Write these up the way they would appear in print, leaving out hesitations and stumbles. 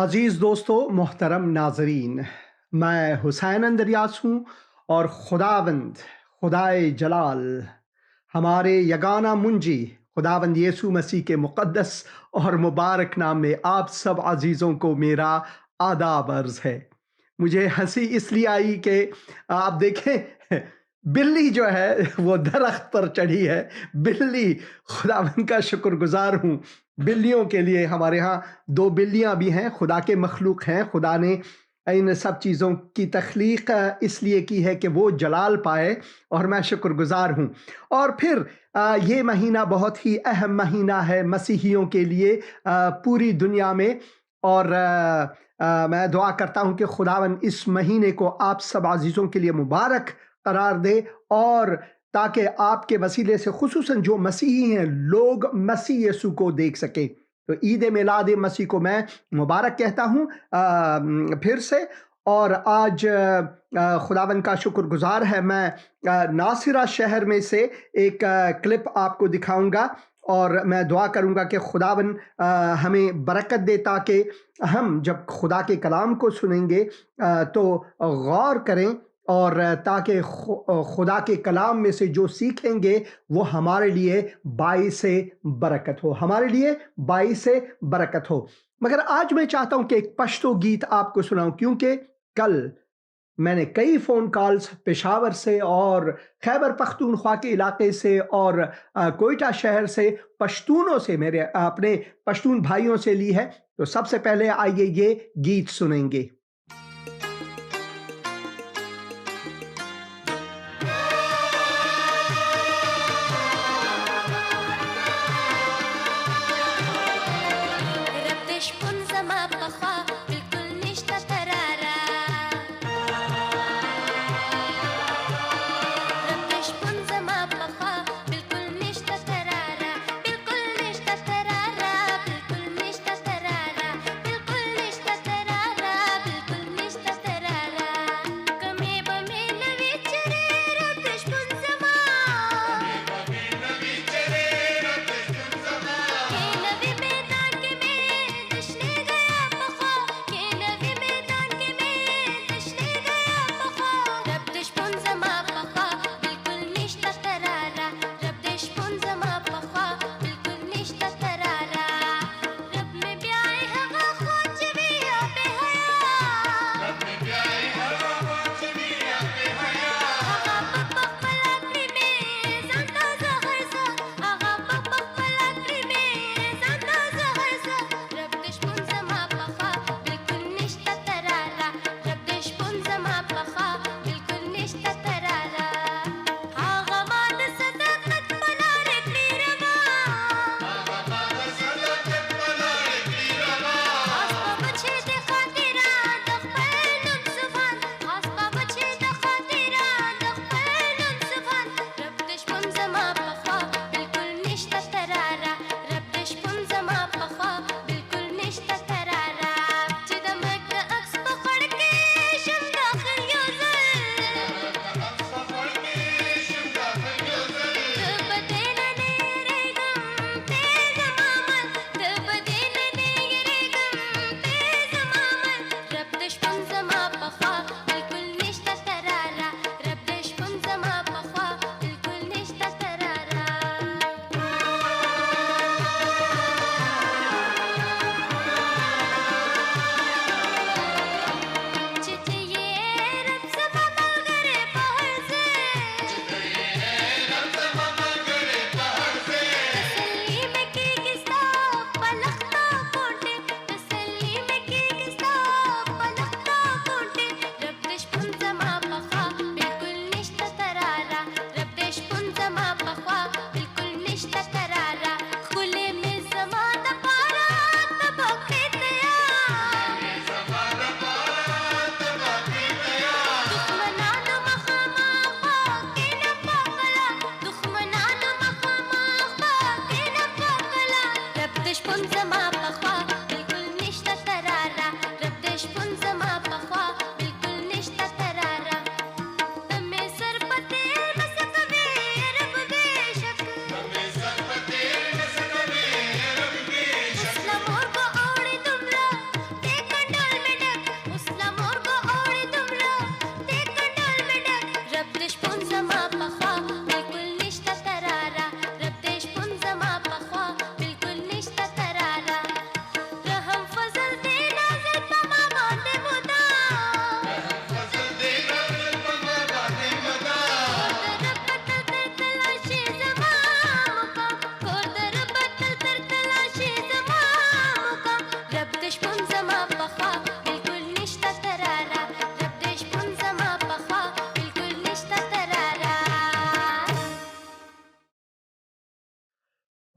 عزیز دوستو، محترم ناظرین، میں حسین اندریاس ہوں اور خداوند خدائے جلال ہمارے یگانہ منجی خداوند یسوع مسیح کے مقدس اور مبارک نام میں آپ سب عزیزوں کو میرا آداب عرض ہے۔ مجھے ہنسی اس لیے آئی کہ آپ دیکھیں بلی جو ہے وہ درخت پر چڑھی ہے۔ بلی، خداوند کا شکر گزار ہوں بلیوں کے لیے۔ ہمارے ہاں دو بلیاں بھی ہیں، خدا کے مخلوق ہیں۔ خدا نے ان سب چیزوں کی تخلیق اس لیے کی ہے کہ وہ جلال پائے، اور میں شکر گزار ہوں۔ اور پھر یہ مہینہ بہت ہی اہم مہینہ ہے مسیحیوں کے لیے پوری دنیا میں، اور میں دعا کرتا ہوں کہ خداوند اس مہینے کو آپ سب عزیزوں کے لیے مبارک قرار دے، اور تاکہ آپ کے وسیلے سے خصوصاً جو مسیحی ہیں لوگ مسیح یسوع کو دیکھ سکیں۔ تو عید میلاد مسیح کو میں مبارک کہتا ہوں پھر سے۔ اور آج خداوند کا شکر گزار ہے، میں ناصرہ شہر میں سے ایک کلپ آپ کو دکھاؤں گا، اور میں دعا کروں گا کہ خداوند ہمیں برکت دے، تاکہ ہم جب خدا کے کلام کو سنیں گے تو غور کریں، اور تاکہ خدا کے کلام میں سے جو سیکھیں گے وہ ہمارے لیے باعث برکت ہو، ہمارے لیے باعث برکت ہو۔ مگر آج میں چاہتا ہوں کہ ایک پشتو گیت آپ کو سناؤں، کیونکہ کل میں نے کئی فون کالز پشاور سے اور خیبر پختونخوا کے علاقے سے اور کوئٹہ شہر سے پشتونوں سے، میرے اپنے پشتون بھائیوں سے لی ہے۔ تو سب سے پہلے آئیے یہ گیت سنیں گے۔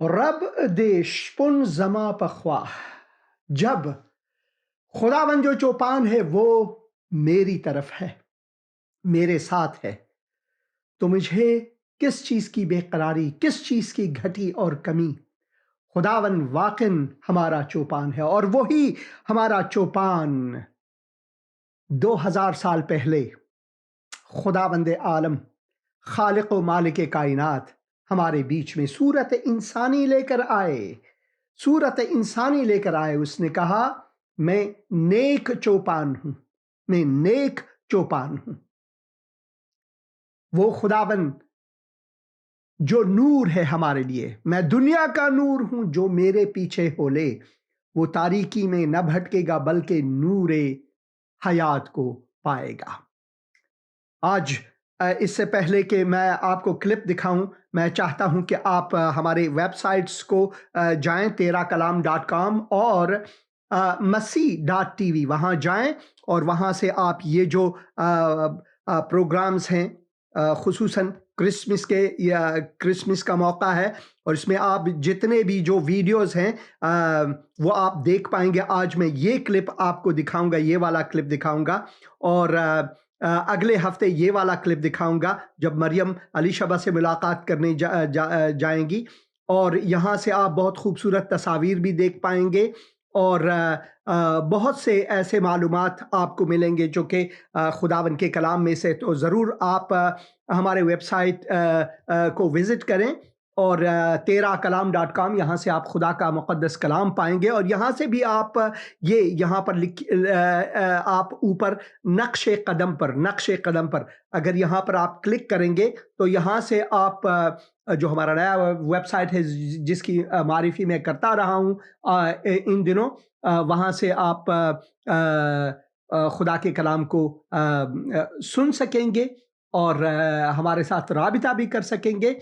رب دیش پن زما پخواہ، جب خداوند جو چوپان ہے وہ میری طرف ہے، میرے ساتھ ہے، تو مجھے کس چیز کی بے قراری، کس چیز کی گھٹی اور کمی؟ خداوند واقعاً ہمارا چوپان ہے، اور وہی ہمارا چوپان 2000 سال پہلے خداوند عالم، خالق و مالک کائنات ہمارے بیچ میں صورت انسانی لے کر آئے، صورت انسانی لے کر آئے۔ اس نے کہا میں نیک چوپان ہوں، میں نیک چوپان ہوں۔ وہ خداوند جو نور ہے ہمارے لیے، میں دنیا کا نور ہوں، جو میرے پیچھے ہو لے وہ تاریکی میں نہ بھٹکے گا بلکہ نور حیات کو پائے گا۔ آج اس سے پہلے کہ میں آپ کو کلپ دکھاؤں، میں چاہتا ہوں کہ آپ ہمارے ویب سائٹس کو جائیں، terakalam.com اور masih.tv، وہاں جائیں اور وہاں سے آپ یہ جو پروگرامز ہیں، خصوصاً کرسمس کا موقع ہے، اور اس میں آپ جتنے بھی جو ویڈیوز ہیں وہ آپ دیکھ پائیں گے۔ آج میں یہ کلپ آپ کو دکھاؤں گا، یہ والا کلپ دکھاؤں گا، اور اگلے ہفتے یہ والا کلپ دکھاؤں گا جب مریم علی شبہ سے ملاقات کرنے جائیں گی، اور یہاں سے آپ بہت خوبصورت تصاویر بھی دیکھ پائیں گے، اور بہت سے ایسے معلومات آپ کو ملیں گے جو کہ خداوند کے کلام میں سے۔ تو ضرور آپ ہمارے ویب سائٹ کو وزٹ کریں، اور terakalam.com، یہاں سے آپ خدا کا مقدس کلام پائیں گے، اور یہاں سے بھی آپ یہاں پر آپ اوپر نقش قدم پر اگر یہاں پر آپ کلک کریں گے تو یہاں سے آپ جو ہمارا نیا ویب سائٹ ہے جس کی معرفی میں کرتا رہا ہوں ان دنوں، وہاں سے آپ خدا کے کلام کو سن سکیں گے اور ہمارے ساتھ رابطہ بھی کر سکیں گے۔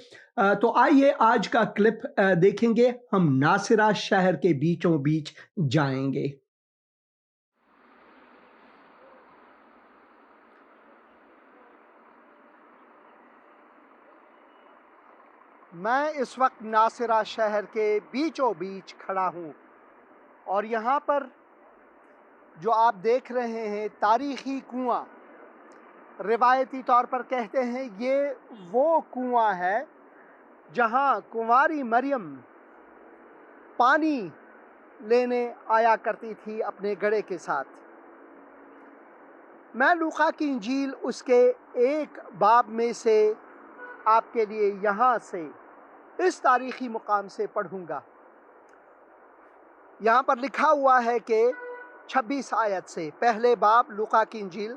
تو آئیے آج کا کلپ دیکھیں گے، ہم ناصرہ شہر کے بیچوں بیچ جائیں گے۔ میں اس وقت ناصرہ شہر کے بیچوں بیچ کھڑا ہوں، اور یہاں پر جو آپ دیکھ رہے ہیں تاریخی کنواں، روایتی طور پر کہتے ہیں یہ وہ کنواں ہے جہاں کنواری مریم پانی لینے آیا کرتی تھی اپنے گھڑے کے ساتھ۔ میں لوقا کی انجیل اس کے 1 باب میں سے آپ کے لیے یہاں سے اس تاریخی مقام سے پڑھوں گا۔ یہاں پر لکھا ہوا ہے کہ 26 آیت سے، پہلے باب لوقا کی انجیل،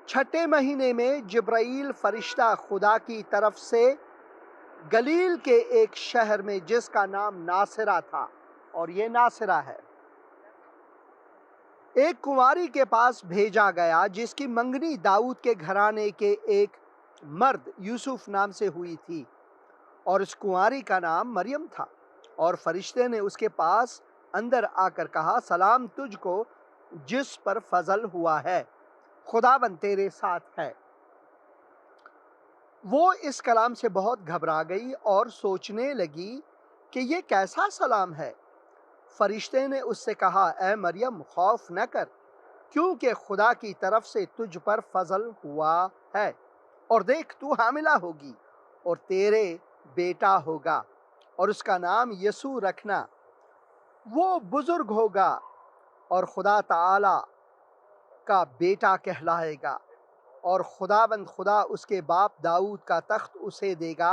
6 مہینے میں جبرائیل فرشتہ خدا کی طرف سے گلیل کے ایک شہر میں جس کا نام ناصرہ تھا، اور یہ ناصرہ ہے، ایک کنواری کے پاس بھیجا گیا جس کی منگنی داؤد کے گھرانے کے ایک مرد یوسف نام سے ہوئی تھی، اور اس کنواری کا نام مریم تھا۔ اور فرشتے نے اس کے پاس اندر آ کر کہا، سلام تجھ کو جس پر فضل ہوا ہے، خداوند تیرے ساتھ ہے۔ وہ اس کلام سے بہت گھبرا گئی اور سوچنے لگی کہ یہ کیسا سلام ہے۔ فرشتے نے اس سے کہا، اے مریم خوف نہ کر، کیونکہ خدا کی طرف سے تجھ پر فضل ہوا ہے، اور دیکھ تو حاملہ ہوگی اور تیرے بیٹا ہوگا، اور اس کا نام یسوع رکھنا۔ وہ بزرگ ہوگا اور خدا تعالی کا بیٹا کہلائے گا، اور خداوند خدا اس کے باپ داؤد کا تخت اسے دے گا،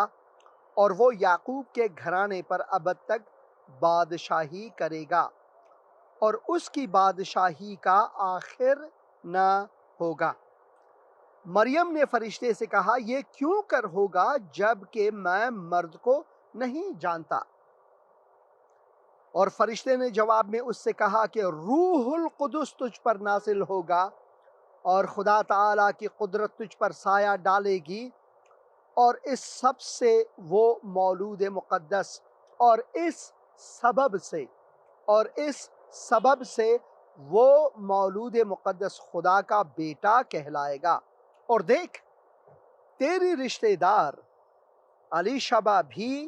اور وہ یعقوب کے گھرانے پر ابد تک بادشاہی کرے گا، اور اس کی بادشاہی کا آخر نہ ہوگا۔ مریم نے فرشتے سے کہا، یہ کیوں کر ہوگا جب کہ میں مرد کو نہیں جانتا؟ اور فرشتے نے جواب میں اس سے کہا کہ روح القدس تجھ پر نازل ہوگا، اور خدا تعالیٰ کی قدرت تجھ پر سایہ ڈالے گی، اور اس سب سے وہ مولود مقدس، اور اس سبب سے وہ مولود مقدس خدا کا بیٹا کہلائے گا۔ اور دیکھ تیری رشتہ دار علی شبہ بھی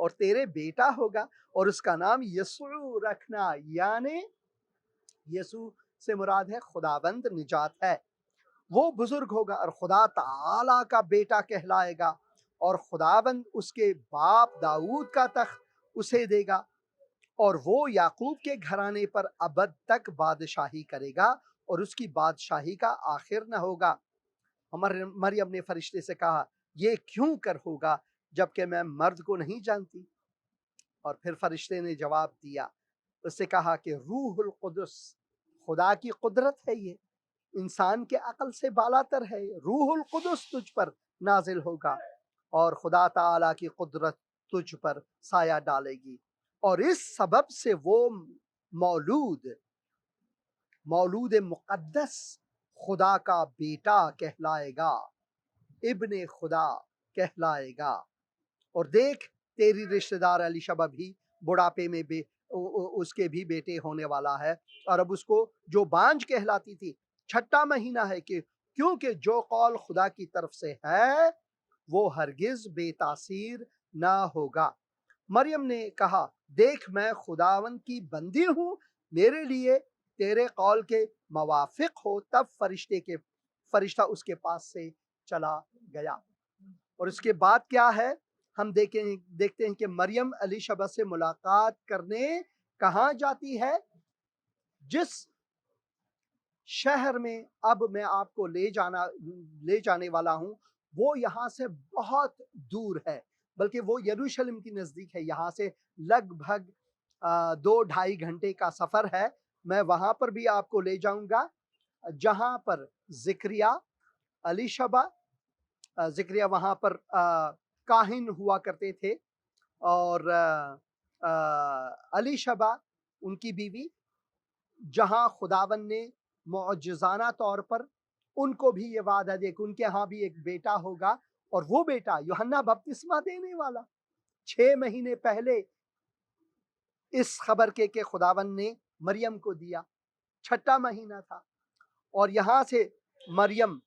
اور تیرے بیٹا ہوگا اور اس کا نام یسوع رکھنا، یعنی یسوع سے مراد ہے خداوند نجات ہے۔ وہ بزرگ ہوگا اور خدا تعالی کا بیٹا کہلائے گا، اور خداوند اس کے باپ داؤد کا تخت اسے دے گا، اور وہ یعقوب کے گھرانے پر ابد تک بادشاہی کرے گا، اور اس کی بادشاہی کا آخر نہ ہوگا۔ مریم نے فرشتے سے کہا، یہ کیوں کر ہوگا جبکہ میں مرد کو نہیں جانتی؟ اور پھر فرشتے نے جواب دیا، اس سے کہا کہ روح القدس، خدا کی قدرت ہے، یہ انسان کے عقل سے بالا تر ہے، روح القدس تجھ پر نازل ہوگا، اور خدا تعالی کی قدرت تجھ پر سایہ ڈالے گی، اور اس سبب سے وہ مولود مقدس خدا کا بیٹا کہلائے گا، ابن خدا کہلائے گا۔ اور دیکھ، تیری رشتہ دار الیشبہ بھی بڑھاپے میں اس کے بھی بیٹے ہونے والا ہے، اور اب اس کو جو بانجھ کہلاتی تھی 6واں مہینہ ہے، کہ کیونکہ جو قول خدا کی طرف سے ہے وہ ہرگز بے تاثیر نہ ہوگا۔ مریم نے کہا، دیکھ میں خداوند کی بندی ہوں، میرے لیے تیرے قول کے موافق ہو۔ تب فرشتہ اس کے پاس سے چلا گیا۔ اور اس کے بعد کیا ہے، ہم دیکھتے ہیں کہ مریم الیشبہ سے ملاقات کرنے کہاں جاتی ہے؟ جس شہر میں اب میں آپ کو لے جانے والا ہوں، وہ یہاں سے بہت دور ہے، بلکہ وہ یروشلم کی نزدیک ہے، یہاں سے لگ بھگ 2-2.5 گھنٹے کا سفر ہے۔ میں وہاں پر بھی آپ کو لے جاؤں گا جہاں پر زکریا وہاں پر کاہن ہوا کرتے تھے، اور الیشبہ ان کی بیوی، جہاں خداوند نے معجزانہ طور پر ان کو بھی یہ وعدہ دیا کہ ان کے ہاں بھی ایک بیٹا ہوگا، اور وہ بیٹا یوحنا بپتسمہ دینے والا۔ 6 مہینے پہلے اس خبر کے کہ خداوند نے مریم کو دیا، 6واں مہینہ تھا۔ اور یہاں سے مریم،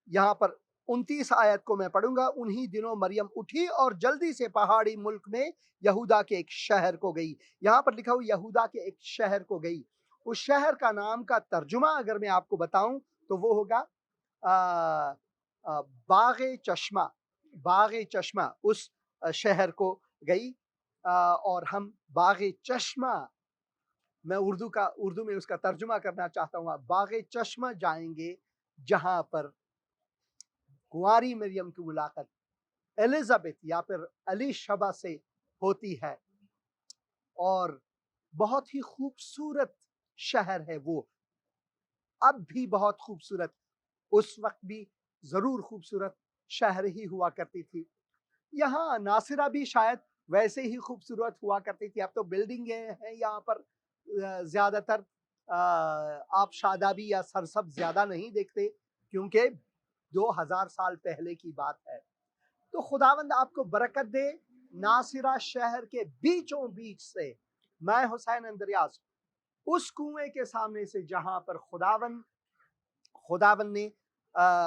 یہاں پر 29 آیت کو میں پڑھوں گا، انہی دنوں مریم اٹھی اور جلدی سے پہاڑی ملک میں یہودا کے ایک شہر کو گئی۔ یہاں پر لکھا ہو یہودا کے ایک شہر کو گئی۔ اس شہر کا نام کا ترجمہ اگر میں آپ کو بتاؤں تو وہ ہوگا باغ چشمہ۔ اس شہر کو گئی، اور ہم باغ چشمہ، میں اردو میں اس کا ترجمہ کرنا چاہتا ہوں، باغ چشمہ جائیں گے، جہاں پر کنواری مریم کی ملاقات الزبتھ یا پھر الیشبہ سے ہوتی ہے، اور بہت ہی خوبصورت شہر ہے وہ، اب بھی بہت خوبصورت، اس وقت بھی ضرور خوبصورت شہر ہی ہوا کرتی تھی۔ یہاں ناصرہ بھی شاید ویسے ہی خوبصورت ہوا کرتی تھی، اب تو بلڈنگیں ہیں یہاں پر، زیادہ تر آپ شادابی یا سرسبز زیادہ نہیں دیکھتے، کیونکہ 2000 سال پہلے کی بات ہے۔ تو خداوند آپ کو برکت دے۔ ناصرہ شہر کے بیچوں بیچ سے میں حسین اندریاس اس کنویں کے سامنے سے، جہاں پر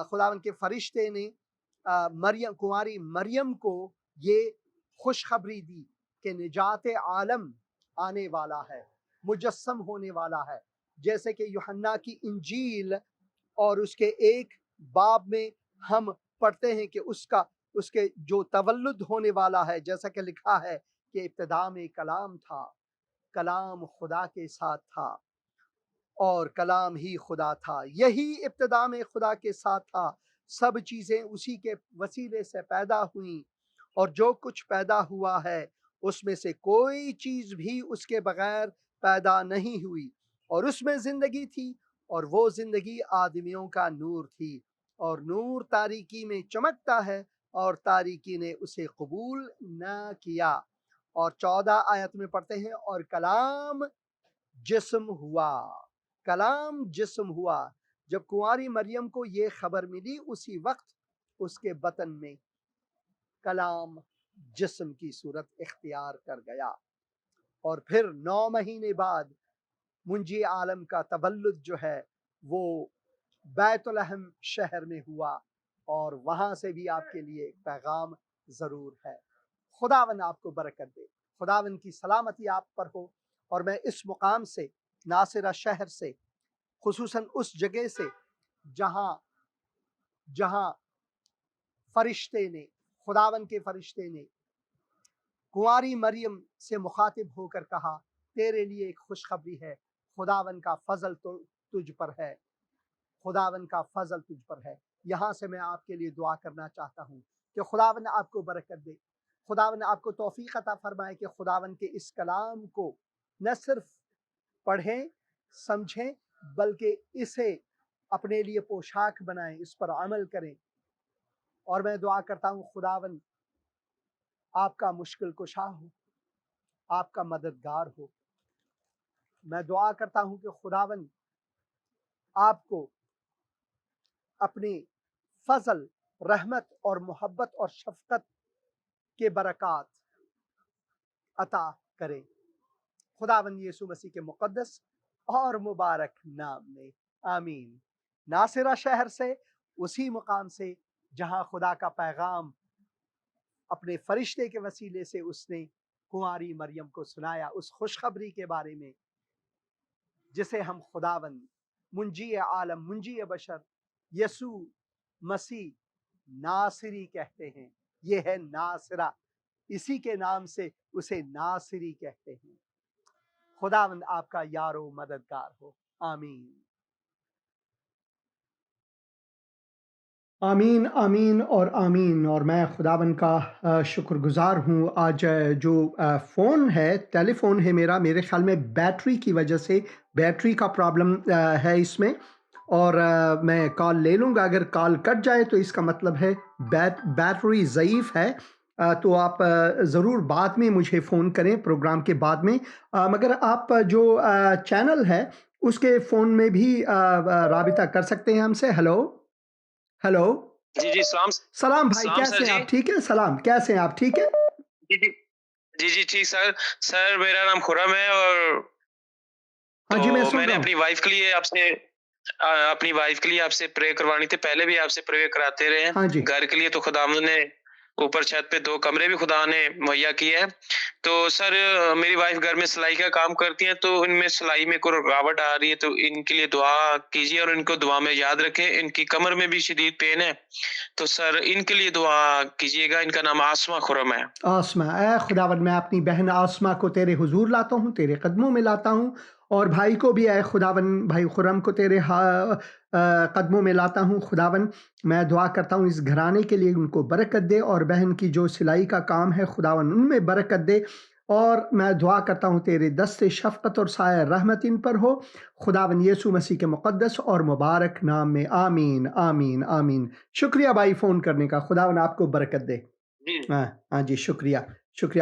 خداوند کے فرشتے نے کنواری مریم کو یہ خوشخبری دی کہ نجات عالم آنے والا ہے، مجسم ہونے والا ہے، جیسے کہ یوحنا کی انجیل اور اس کے 1 باب میں ہم پڑھتے ہیں کہ اس کے جو تولد ہونے والا ہے، جیسا کہ لکھا ہے کہ ابتدا میں کلام تھا، کلام خدا کے ساتھ تھا، اور کلام ہی خدا تھا، یہی ابتدا میں خدا کے ساتھ تھا، سب چیزیں اسی کے وسیلے سے پیدا ہوئیں، اور جو کچھ پیدا ہوا ہے اس میں سے کوئی چیز بھی اس کے بغیر پیدا نہیں ہوئی، اور اس میں زندگی تھی، اور وہ زندگی آدمیوں کا نور تھی، اور نور تاریکی میں چمکتا ہے، اور تاریکی نے اسے قبول نہ کیا۔ اور 14 آیت میں پڑھتے ہیں، اور کلام جسم ہوا۔ جب کنواری مریم کو یہ خبر ملی، اسی وقت اس کے بطن میں کلام جسم کی صورت اختیار کر گیا، اور پھر 9 مہینے بعد منجی عالم کا تولد جو ہے وہ بیت لحم شہر میں ہوا، اور وہاں سے بھی آپ کے لیے ایک پیغام ضرور ہے۔ خداوند آپ کو برکت دے، خداوند کی سلامتی آپ پر ہو۔ اور میں اس مقام سے، ناصرہ شہر سے، خصوصاً اس جگہ سے جہاں فرشتے نے، خداوند کے فرشتے نے کنواری مریم سے مخاطب ہو کر کہا تیرے لیے ایک خوشخبری ہے، خداوند کا فضل تجھ پر ہے، خداوند کا فضل تجھ پر ہے۔ یہاں سے میں آپ کے لیے دعا کرنا چاہتا ہوں کہ خداوند آپ کو برکت دے، خداوند آپ کو توفیق عطا فرمائے کہ خداوند کے اس کلام کو نہ صرف پڑھیں سمجھیں بلکہ اسے اپنے لیے پوشاک بنائیں، اس پر عمل کریں۔ اور میں دعا کرتا ہوں خداوند آپ کا مشکل کشا ہو، آپ کا مددگار ہو۔ میں دعا کرتا ہوں کہ خداوند آپ کو اپنی فضل، رحمت اور محبت اور شفقت کے برکات عطا کرے، خداوند یسوع مسیح کے مقدس اور مبارک نام میں، آمین۔ ناصرہ شہر سے، اسی مقام سے جہاں خدا کا پیغام اپنے فرشتے کے وسیلے سے اس نے کنواری مریم کو سنایا، اس خوشخبری کے بارے میں جسے ہم خداوند منجی عالم، منجی بشر یسوع مسیح ناصری کہتے ہیں۔ یہ ہے ناصرہ، اسی کے نام سے اسے ناصری کہتے ہیں۔ خداوند آپ کا یار و مددگار ہو، آمین۔ آمین آمین اور آمین۔ اور میں خداوند کا شکر گزار ہوں۔ آج جو فون ہے، ٹیلی فون ہے میرا، میرے خیال میں بیٹری کی وجہ سے، بیٹری کا پرابلم ہے اس میں، اور میں کال لے لوں گا۔ اگر کال کٹ جائے تو اس کا مطلب ہے بیٹری ضعیف ہے، تو آپ ضرور بعد میں مجھے فون کریں، پروگرام کے بعد میں۔ مگر آپ جو چینل ہے اس کے فون میں بھی رابطہ کر سکتے ہیں ہم سے۔ ہیلو جی سلام بھائی، کیسے ہیں آپ؟ ٹھیک ہے، سلام، کیسے ہیں آپ؟ ٹھیک ہے جی ٹھیک سر میرا نام خرم ہے، اور ہاں جی، میں نے اپنی وائف کے لیے آپ سے پرے کروانی تھی۔ پہلے بھی آپ سے پرے کراتے رہے ہیں۔ ہاں جی، گھر کے لیے تو خداوند نے اوپر چھت پہ 2 کمرے بھی خدا نے مہیا کیے ہیں۔ تو سر میری وائف گھر میں سلائی کا کام کرتی ہیں، تو ان میں سلائی میں کوئی رکاوٹ آ رہی ہے، تو ان کے لیے دعا کیجیے اور ان کو دعا میں یاد رکھیں۔ ان کی کمر میں بھی شدید پین ہے، تو سر ان کے لیے دعا کیجیے گا۔ ان کا نام آسما خرم ہے۔ آسما، اے خداوند میں اپنی بہن آسما کو تیرے حضور لاتا ہوں، تیرے قدموں میں لاتا ہوں، اور بھائی کو بھی اے خداوند، بھائی خرم کو تیرے قدموں میں لاتا ہوں۔ خداوند میں دعا کرتا ہوں اس گھرانے کے لیے، ان کو برکت دے، اور بہن کی جو سلائی کا کام ہے خداوند ان میں برکت دے، اور میں دعا کرتا ہوں تیرے دست شفقت اور سایہ رحمت ان پر ہو، خداوند یسوع مسیح کے مقدس اور مبارک نام میں، آمین آمین آمین۔ شکریہ بھائی فون کرنے کا، خداوند آپ کو برکت دے۔ ہاں جی، شکریہ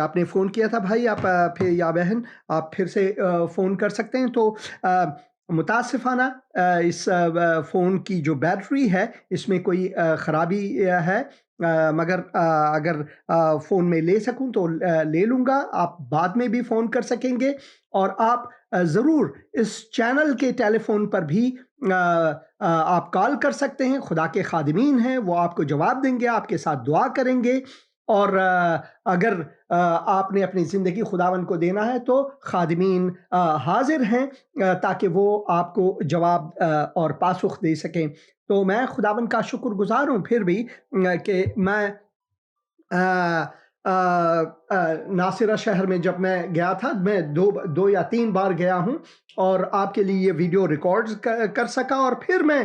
آپ نے فون کیا تھا بھائی، آپ پھر یا بہن آپ پھر سے فون کر سکتے ہیں۔ تو متاسفانہ اس فون کی جو بیٹری ہے اس میں کوئی خرابی ہے، مگر اگر فون میں لے سکوں تو لے لوں گا، آپ بعد میں بھی فون کر سکیں گے، اور آپ ضرور اس چینل کے ٹیلی فون پر بھی آپ کال کر سکتے ہیں۔ خدا کے خادمین ہیں، وہ آپ کو جواب دیں گے، آپ کے ساتھ دعا کریں گے، اور اگر آپ نے اپنی زندگی خداوند کو دینا ہے تو خادمین حاضر ہیں تاکہ وہ آپ کو جواب اور پاسخ دے سکیں۔ تو میں خداوند کا شکر گزار ہوں پھر بھی کہ میں ناصرہ شہر میں جب میں گیا تھا، میں دو یا تین بار گیا ہوں، اور آپ کے لیے یہ ویڈیو ریکارڈ کر سکا، اور پھر میں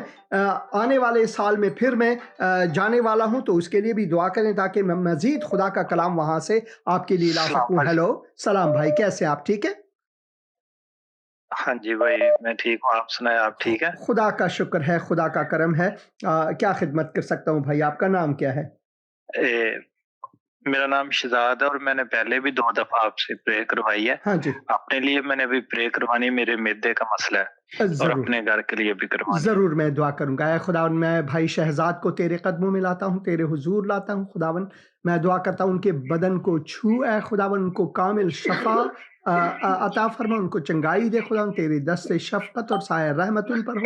آنے والے سال میں پھر میں جانے والا ہوں، تو اس کے لیے بھی دعا کریں تاکہ میں مزید خدا کا کلام وہاں سے آپ کے لیے لا سکوں۔ ہیلو، سلام بھائی، کیسے آپ؟ ٹھیک ہے؟ ہاں جی بھائی، میں ٹھیک ہوں، آپ سنائیں، آپ ٹھیک ہے؟ خدا کا شکر ہے، خدا کا کرم ہے۔ کیا خدمت کر سکتا ہوں بھائی؟ آپ کا نام کیا ہے؟ میرا نام شہزاد ہے، اور میں نے پہلے بھی 2 دفعہ آپ سے پرے کروائی ہے۔ ہاں جی، اپنے لیے میں نے بھی پرے کروانی، میرے معدے کا مسئلہ ہے، اور اپنے گھر کے لیے بھی کروانی۔ ضرور میں دعا کروں گا۔ اے خداوند، میں بھائی شہزاد کو تیرے قدموں میں لاتا ہوں، تیرے حضور لاتا ہوں۔ خداوند میں دعا کرتا ہوں ان کے بدن کو چھو، اے خداوند ان کو کامل شفا عطا فرما، ان کو چنگائی دے خداوند، تیری دست شفقت اور سایہ رحمت ان پر ہو۔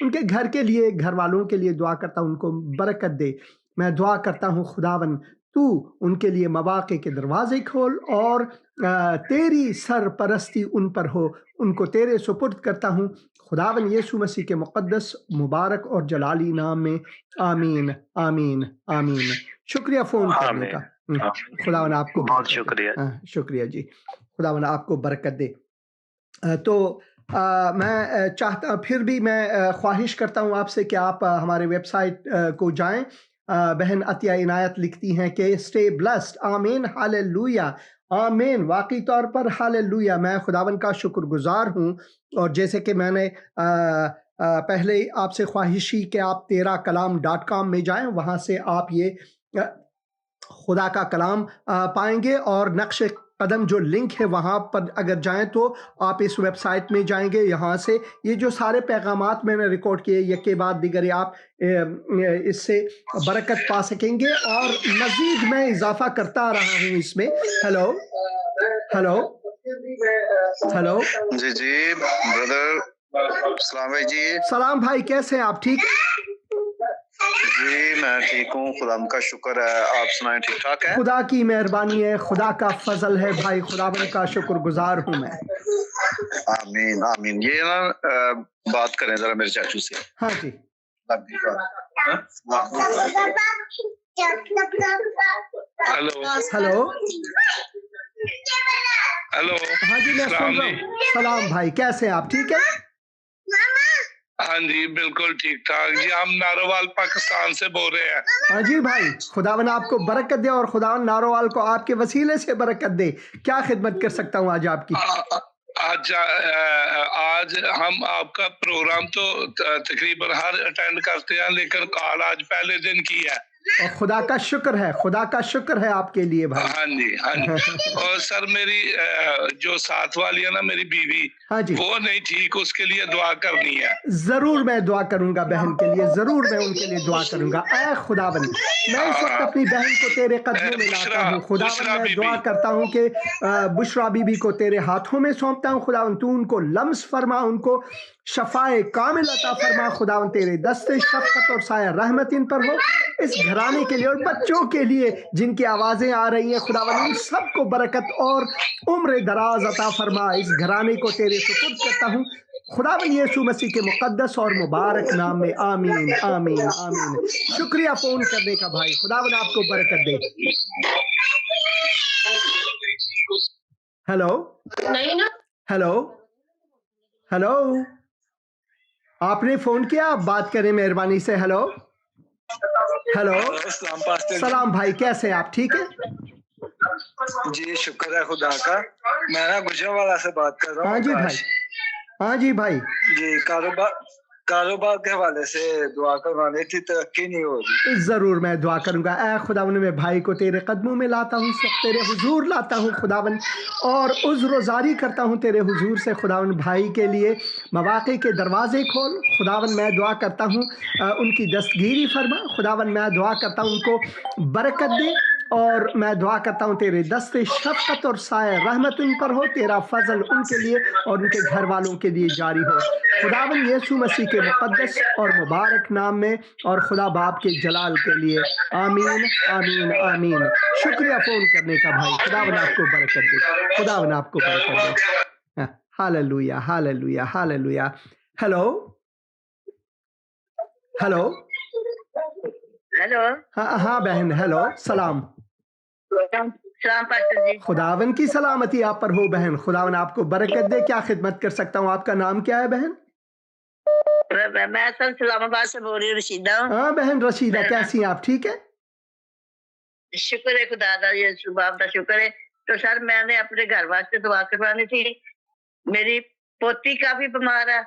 ان کے گھر کے لیے، گھر والوں کے لیے دعا کرتا ہوں، ان کو برکت دے۔ میں دعا کرتا ہوں خداوند تو ان کے لیے مواقع کے دروازے کھول اور تیری سرپرستی ان پر ہو. ان کو تیرے سپرد کرتا ہوں خداوند یسوع مسیح کے مقدس مبارک اور جلالی نام میں. آمین آمین آمین. شکریہ فون کرنے کا. خداوند آپ کو بہت شکریہ. شکریہ جی. خداوند آپ کو برکت دے. تو میں چاہتا پھر بھی میں خواہش کرتا ہوں آپ سے کہ آپ ہمارے ویب سائٹ کو جائیں. بہن عطیہ عنایت لکھتی ہیں کہ اسٹے بلسڈ. آمین ہاللویا. آمین. واقعی طور پر ہاللویا. میں خداوند کا شکر گزار ہوں. اور جیسے کہ میں نے پہلے آپ سے خواہش کی کہ آپ teraKalam.com میں جائیں. وہاں سے آپ یہ خدا کا کلام پائیں گے اور نقش قدم جو لنک ہے وہاں پر اگر جائیں تو آپ اس ویب سائٹ میں جائیں گے. یہاں سے یہ جو سارے پیغامات میں نے ریکارڈ کیے یک کے بعد دیگر آپ اس سے برکت پا سکیں گے. اور مزید میں اضافہ کرتا رہا ہوں اس میں. Hello hello hello. جی جی بردر السلام بھائی جی. سلام بھائی، کیسے ہیں آپ؟ ٹھیک ہے جی میں ٹھیک ہوں، خدا کا شکر ہے. آپ سنائیں ٹھیک ٹھاک ہے؟ خدا کی مہربانی ہے، خدا کا فضل ہے بھائی. خداوند کا شکر گزار ہوں میں. آمین آمین. یہ نا بات کریں ذرا میرے چاچو سے. ہاں جی. Hello hello. ہلو. ہاں جی میں سن رہا ہوں. سلام بھائی، کیسے ہیں آپ؟ ٹھیک ہے. ہاں جی بالکل ٹھیک ٹھاک جی. ہم ناروال پاکستان سے بول رہے ہیں. ہاں جی بھائی، خداوند آپ کو برکت دے اور خداوند ناروال کو آپ کے وسیلے سے برکت دے. کیا خدمت کر سکتا ہوں آج آپ کی؟ آج ہم آپ کا پروگرام تو تقریباً ہر اٹینڈ کرتے ہیں، لیکن کال آج پہلے دن کی ہے. اور خدا کا شکر ہے، خدا کا شکر ہے آپ کے لیے بھائی. ہاں جی ہاں جی. اور سر میری جو ساتھ والی ہے نا میری بیوی، ہاں جی، وہ نہیں ٹھیک، اس کے لیے دعا کرنی ہے. ضرور میں دعا کروں گا بہن کے لیے. ضرور میں ان کے لیے دعا کروں گا. اے خداوند، میں اس وقت اپنی بہن کو تیرے قدموں میں لاتا ہوں. خداوند میں دعا کرتا ہوں کہ بشرا بی بی کو تیرے ہاتھوں میں سونپتا ہوں. خداوند تو ان کو لمس فرما، ان کو شفائے کامل عطا فرما. خداوند تیرے دست شفقت اور سایہ رحمت ان پر ہو. اس گھرانے کے لیے اور بچوں کے لیے جن کی آوازیں آ رہی ہیں خداوند، ان سب کو برکت اور عمر دراز عطا فرما. اس گھرانے کو تیرے سپرد کرتا ہوں خداوند یسوع مسیح کے مقدس اور مبارک نام میں. آمین آمین آمین. شکریہ فون کرنے کا بھائی. خداوند آپ کو برکت دے. Hello hello hello. آپ نے فون کیا، آپ بات کریں مہربانی سے. Hello hello. سلام بھائی، کیسے آپ؟ ٹھیک ہے جی شکر ہے خدا کا. میں نا گجرانوالہ سے بات کر رہا ہوں. ہاں جی بھائی. ہاں جی بھائی. جی کاروبار کے حوالے سے دعا کروانی تھی، ترقی نہیں ہو رہی. ضرور میں دعا کروں گا. اے خداوند، میں بھائی کو تیرے قدموں میں لاتا ہوں، سب تیرے حضور لاتا ہوں خداوند، اور عذر و زاری کرتا ہوں تیرے حضور سے. خداوند بھائی کے لیے مواقع کے دروازے کھول. خداوند میں دعا کرتا ہوں ان کی دستگیری فرما. خداوند میں دعا کرتا ہوں ان کو برکت دے. اور میں دعا کرتا ہوں تیرے دست شفقت اور سایہ رحمت ان پر ہو. تیرا فضل ان کے لیے اور ان کے گھر والوں کے لیے جاری ہو. خداوند یسوع مسیح کے مقدس اور مبارک نام میں اور خدا باپ کے جلال کے لیے. آمین آمین آمین. شکریہ فون کرنے کا بھائی. خداوند آپ کو برکت دے. خداوند آپ کو برکت دے. Hallelujah hallelujah hallelujah. Hello hello. Hello. ہاں بہن. ہیلو. سلام. سلام پاسٹر جی. خداوند کی سلامتی آپ پر ہو بہن. خداوند آپ کو برکت دے. کیا خدمت کر سکتا ہوں؟ آپ کا نام کیا ہے بہن؟ میں اصل اسلام آباد سے بول رہی ہوں، رشیدہ. ہاں بہن رشیدہ، کیسی ہیں آپ؟ ٹھیک ہے شکر ہے خدا کا، یہ صبح کا شکر ہے. تو سر میں نے اپنے گھر واسطے دعا کروانی تھی. میری پوتی کافی بیمار ہے،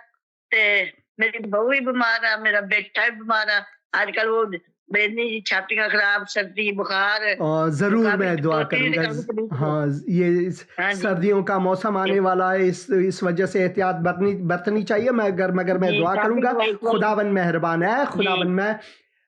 میری بہو بھی بیمار ہے، میرا بیٹا بھی بیمار ہے. آج کل وہ چھاتیاں خراب، سردی، بخار. ضرور میں دعا کروں گا. ہاں یہ سردیوں کا موسم آنے والا ہے، اس وجہ سے احتیاط برتنی چاہیے. مگر میں دعا کروں گا. خداوند مہربان ہے. خداوند میں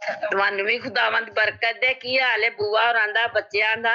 ਤੁਹਾਨੂੰ ਵੀ ਖੁਦਾਵੰਦ ਬਰਕਤ ਦੇ। ਕੀ ਹਾਲ ਹੈ ਬੂਆ ਹੋਰਾਂ ਦਾ, ਬੱਚਿਆਂ ਦਾ?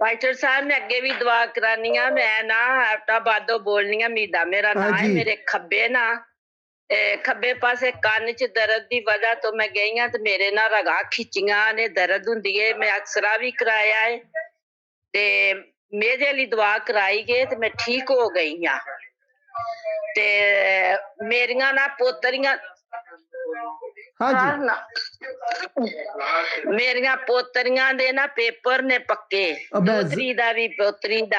ਪਾਸਟਰ ਸਾਹਿਬ ਮੈਂ ਅੱਗੇ ਵੀ ਦੁਆ ਕਰਾਨੀ ਆ। ਮੈਂ ਨਾ ਆਟਾਬਾਦੋਂ ਬੋਲਨੀ ਆ, ਮੀਦਾ ਮੇਰਾ ਨਾਮ ਹੈ। ਮੇਰੇ ਖੱਬੇ ਪਾਸੇ ਕੰਨ 'ਚ ਦਰਦ ਦੀ ਵਜ੍ਹਾ ਤੋਂ ਮੈਂ ਗਈ ਆ ਤੇ ਮੇਰੇ ਨਾਲ ਰਗਾਂ ਖਿੱਚੀਆਂ ਨੇ, ਦਰਦ ਹੁੰਦੀ ਏ। ਮੈਂ ਅਕਸਰਾ ਵੀ ਕਰਾਇਆ ਏ ਤੇ ਮੇਰੇ ਲਈ ਦੁਆ ਕਰਾਈ ਗਈ ਤੇ ਮੈਂ ਠੀਕ ਹੋ ਗਈ ਆ। ਤੇ ਮੇਰੀਆਂ ਨਾ ਪੋਤਰੀਆਂ ਮੇਰੀਆਂ ਪੋਤਰੀਆਂ ਦੇ ਨਾ ਪੇਪਰ ਨੇ ਪੱਕੇ, ਦੋਤਰੀ ਦਾ ਵੀ ਪੋਤਰੀ ਦਾ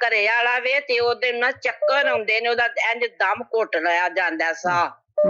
ਘਰੇ ਵਾਲਾ ਵੇ ਤੇ ਉਹਦੇ ਨਾਲ ਚੱਕਰ ਆਉਂਦੇ ਨੇ, ਉਹਦਾ ਇੰਜ ਦਮ ਘੁੱਟ ਲਿਆ ਜਾਂਦਾ ਸਾਹ।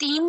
3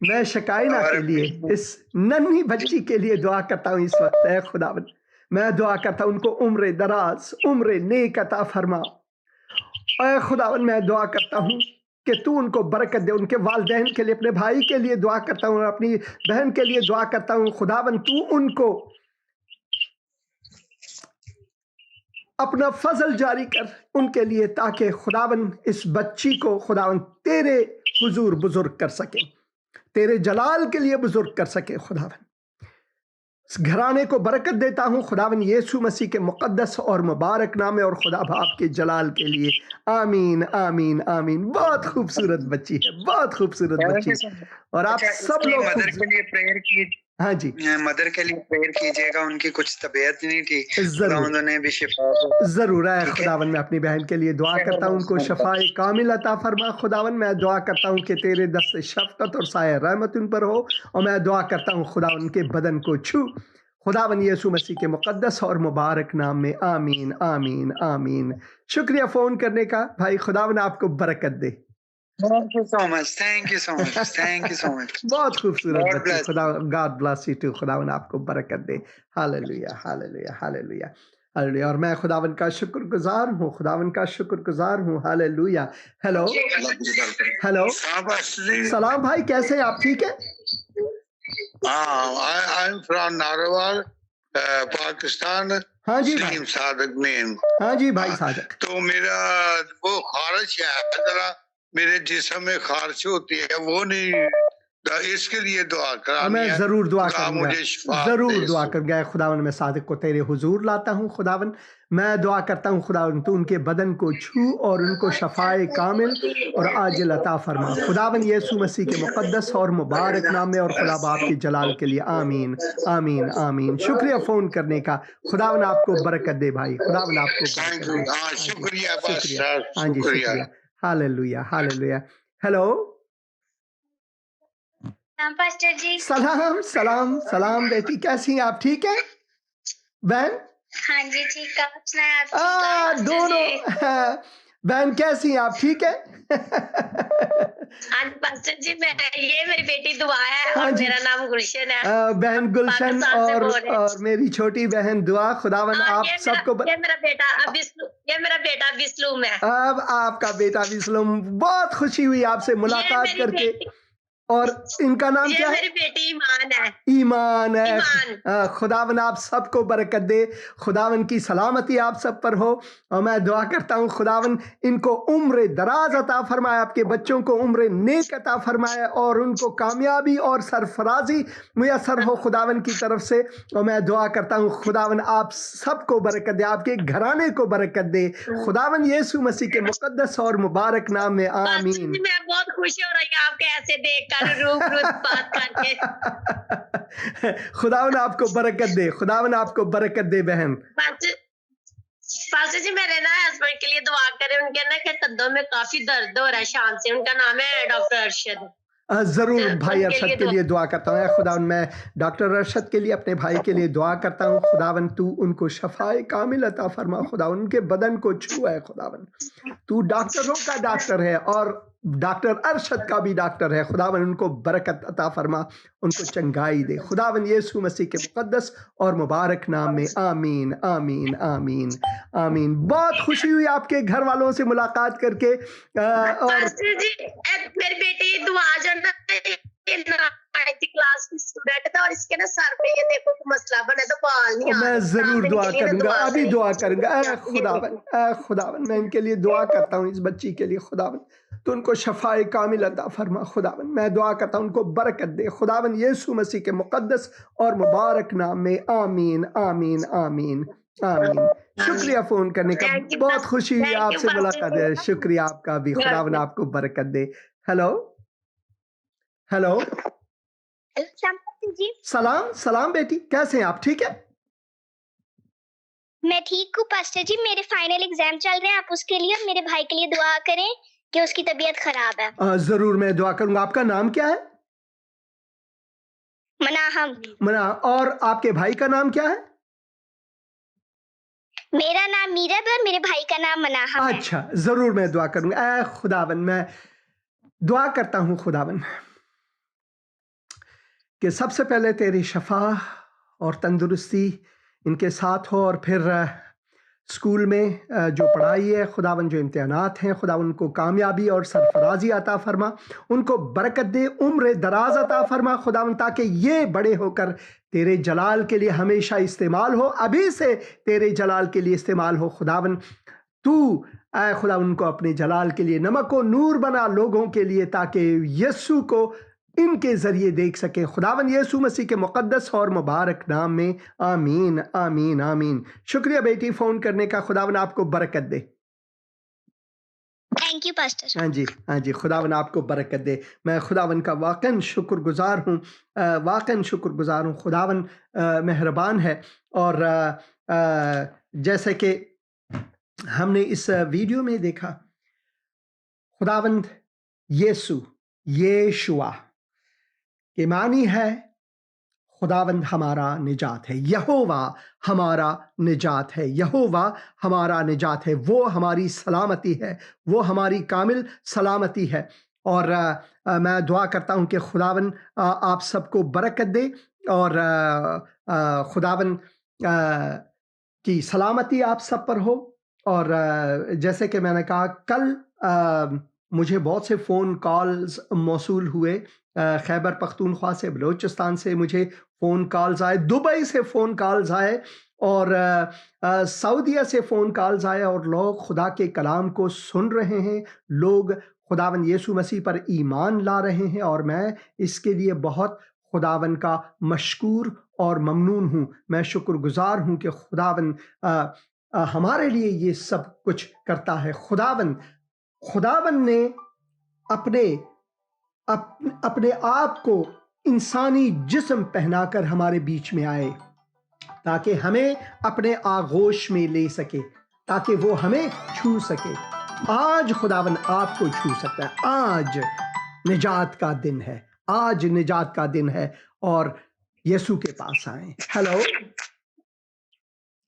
میں شکائنا کے لیے اس ننھی بچی کے لیے دعا کرتا ہوں اس وقت. اے خداوند میں دعا کرتا ہوں ان کو عمر دراز عمر نیک عطا فرما. اے خداوند میں دعا کرتا ہوں کہ تو ان کو برکت دے. ان کے والدین کے لیے اپنے بھائی کے لیے دعا کرتا ہوں اور اپنی بہن کے لیے دعا کرتا ہوں. خداوند تو ان کو اپنا فضل جاری کر ان کے لیے تاکہ خداوند اس بچی کو خداوند تیرے حضور بزرگ کر سکے, تیرے جلال کے لیے بزرگ کر سکے. خداوند اس گھرانے کو برکت دیتا ہوں خداوند یسوع مسیح کے مقدس اور مبارک نام میں اور خدا باپ کے جلال کے لیے. آمین آمین آمین. بہت خوبصورت بچی ہے, بہت خوبصورت بچی ہے. اور آپ سب لوگ مدر کے لیے پریئر کی. ہاں جی مدر کے لیے پریئر کیجیے گا, ان کی کچھ طبیعت نہیں تھی, ضرور انہوں نے بھی شفا ضرور ہے. خداوند میں اپنی بہن کے لیے دعا کرتا ہوں ان کو شفائے کامل عطا فرما. خداوند میں دعا کرتا ہوں کہ تیرے دست شفقت اور سایہ رحمت ان پر ہو, اور میں دعا کرتا ہوں خدا ان کے بدن کو چھو خداوند یسوع مسیح کے مقدس اور مبارک نام میں. آمین آمین آمین. شکریہ فون کرنے کا بھائی. خداوند آپ کو برکت دے. Thank you so much. Thank you so much. Thank you so much. بہت خوبصورت God بچی. bless خدا God bless you too. خداوند آپ کو برکت دے. Hallelujah hallelujah hallelujah hallelujah. اور میں خداوند کا شکر گزار ہوں, خداوند کا شکر گزار ہوں. ہاللویا. Hello hello. سلام بھائی, کیسے ہیں آپ؟ ٹھیک ہے. I'm from Narwal, Pakistan. ہاں جی سلیم صادق نیم. ہاں جی بھائی صادق. تو میرا وہ خارش ہے, ذرا میرے جسم میں خارش ہوتی ہے, وہ نہیں, اس کے لیے دعا کرانی میں ہے. ضرور دعا کروں گا, مجھے شفا ضرور دے. دعا کروں گا. خداوند میں صادق کو تیرے حضور لاتا ہوں. خداوند میں دعا کرتا ہوں خداوند تو ان کے بدن کو چھو اور ان کو شفائے کامل اور عاجل عطا فرما. خداوند یسوع مسیح کے مقدس اور مبارک نام میں اور خدا باپ کے جلال کے لیے. آمین آمین آمین. شکریہ فون کرنے کا. خداوند آپ کو برکت دے بھائی. خداوند آپ کو برکت دے. شکریہ ہاں جی شکریہ. Hallelujah hallelujah. ہیلو. پاسٹر جی. سلام سلام سلام بیٹی, کیسی ہیں آپ؟ ٹھیک ہے بہن؟ ہاں جی ٹھیک ہے. آپ سنائیں, دونوں بہن کیسی ہیں آپ؟ ٹھیک ہے. پاسٹر جی یہ میری بیٹی دعا ہے اور میرا نام گلشن ہے. بہن گلشن اور میری چھوٹی بہن دعا. خداوند آپ سب کو یہ میرا بیٹا بسلوم ہے. اب آپ کا بیٹا بسلوم. بہت خوشی ہوئی آپ سے ملاقات کر کے. اور ان کا نام کیا ہے؟ میری بیٹی ایمان ہے. ایمان ہے. خداوند آپ سب کو برکت دے. خداوند کی سلامتی آپ سب پر ہو. اور میں دعا کرتا ہوں خداوند ان کو عمر دراز عطا فرمائے, آپ کے بچوں کو عمر نیک عطا فرمائے اور ان کو کامیابی اور سرفرازی میسر ہو خداوند کی طرف سے. اور میں دعا کرتا ہوں خداوند آپ سب کو برکت دے, آپ کے گھرانے کو برکت دے. خداوند یسوع مسیح کے مقدس اور مبارک نام میں. آمین. میں بہت خوشی ہو رہی ہوں آپ کے ایسے دیکھ کر, بات کر کے. خداوند آپ کو برکت دے. خداوند آپ کو برکت دے بہن. پاسٹر جی میرے نا ہسبینڈ کے لیے دعا کریں, ان کے نا کہ قدوں میں کافی درد ہو رہا ہے شام سے. ان کا نام ہے ڈاکٹر ارشد. ضرور بھائی ارشد کے لیے دعا کرتا ہوں. خداوند میں ڈاکٹر ارشد کے لیے اپنے بھائی کے لیے دعا کرتا ہوں. خداوند تو ان کو شفائے کامل عطا فرما. خداوند ان کے بدن کو چھو ہے. خداوند تو ڈاکٹروں کا ڈاکٹر ہے اور ڈاکٹر ارشد کا بھی ڈاکٹر ہے. خداوند ان کو برکت عطا فرما, ان کو چنگائی دے. خداوند یسوع مسیح کے مقدس اور مبارک نام میں. آمین آمین آمین آمین. بہت خوشی ہوئی آپ کے گھر والوں سے ملاقات کر کے. اور میری بیٹی دعا جو کلاس کی اسٹوڈنٹ تھا اور اس کے نا سر پہ یہ دیکھو مسئلہ بنا تو بال نہیں. میں ضرور دعا کروں گا, ابھی دعا کروں گا. اے خداوند اے خداوند میں ان کے لیے دعا کرتا ہوں, اس بچی کے لیے. خداوند تو ان کو شفائے کامل عطا فرما. خداوند میں دعا کرتا ہوں ان کو برکت دے. خداوند یسوع مسیح کے مقدس اور مبارک نام میں. آمین آمین آمین آمین. شکریہ فون کرنے کا. بہت خوشی ہوئی آپ سے ملاقات ہے. شکریہ آپ کا بھی. خداوند آپ کو برکت دے. Hello hello. سلام سلام بیٹی, کیسے ہیں آپ؟ ٹھیک ہے. میں ٹھیک ہوں پاسٹر جی. میرے فائنل ایگزام چل رہے ہیں, آپ اس کے لیے میرے بھائی کے لیے دعا کریں کہ اس کی طبیعت خراب ہے. ضرور میں دعا کروں گا. آپ کا نام کیا ہے؟ مناہم. اور آپ کے بھائی کا نام کیا ہے؟ میرا نام میرب ہے, میرے بھائی کا نام مناہم ہے. اچھا ضرور میں دعا کروں گا. اے خداوند میں دعا کرتا ہوں خداوند کہ سب سے پہلے تیری شفا اور تندرستی ان کے ساتھ ہو، اور پھر اسکول میں جو پڑھائی ہے خداوند، جو امتحانات ہیں خداوند، ان کو کامیابی اور سرفرازی عطا فرما، ان کو برکت دے، عمر دراز عطا فرما خداوند، تاکہ یہ بڑے ہو کر تیرے جلال کے لیے ہمیشہ استعمال ہو، ابھی سے تیرے جلال کے لیے استعمال ہو خداوند۔ تو اے خدا ان کو اپنے جلال کے لیے نمک و نور بنا لوگوں کے لیے، تاکہ یسوع کو ان کے ذریعے دیکھ سکے خداوند یسوع مسیح کے مقدس اور مبارک نام میں، آمین آمین آمین۔ شکریہ بیٹی فون کرنے کا، خداوند آپ کو برکت دے۔ Thank you pastor. ہاں جی، خداوند آپ کو برکت دے۔ میں خداوند کا واقعاً شکر گزار ہوں، خداوند مہربان ہے۔ اور جیسے کہ ہم نے اس ویڈیو میں دیکھا، خداوند یشوع کے معنی ہے خداوند ہمارا نجات ہے، یہوہ ہمارا نجات ہے، یہوہ ہمارا نجات ہے، وہ ہماری سلامتی ہے، وہ ہماری کامل سلامتی ہے۔ اور میں دعا کرتا ہوں کہ خداوند آپ سب کو برکت دے، اور خداوند کی سلامتی آپ سب پر ہو۔ اور جیسے کہ میں نے کہا، کل مجھے بہت سے فون کالز موصول ہوئے، خیبر پختونخوا سے، بلوچستان سے مجھے فون کالز آئے، دبئی سے فون کالز آئے، اور سعودیہ سے فون کالز آئے، اور لوگ خدا کے کلام کو سن رہے ہیں، لوگ خداوند یسوع مسیح پر ایمان لا رہے ہیں، اور میں اس کے لیے بہت خداوند کا مشکور اور ممنون ہوں۔ میں شکر گزار ہوں کہ خداوند ہمارے لیے یہ سب کچھ کرتا ہے۔ خداوند نے اپنے آپ کو انسانی جسم پہنا کر ہمارے بیچ میں آئے، تاکہ ہمیں اپنے آغوش میں لے سکے، تاکہ وہ ہمیں چھو سکے۔ آج خداوند آپ کو چھو سکتا ہے۔ آج نجات کا دن ہے، آج نجات کا دن ہے، اور یسوع کے پاس آئیں۔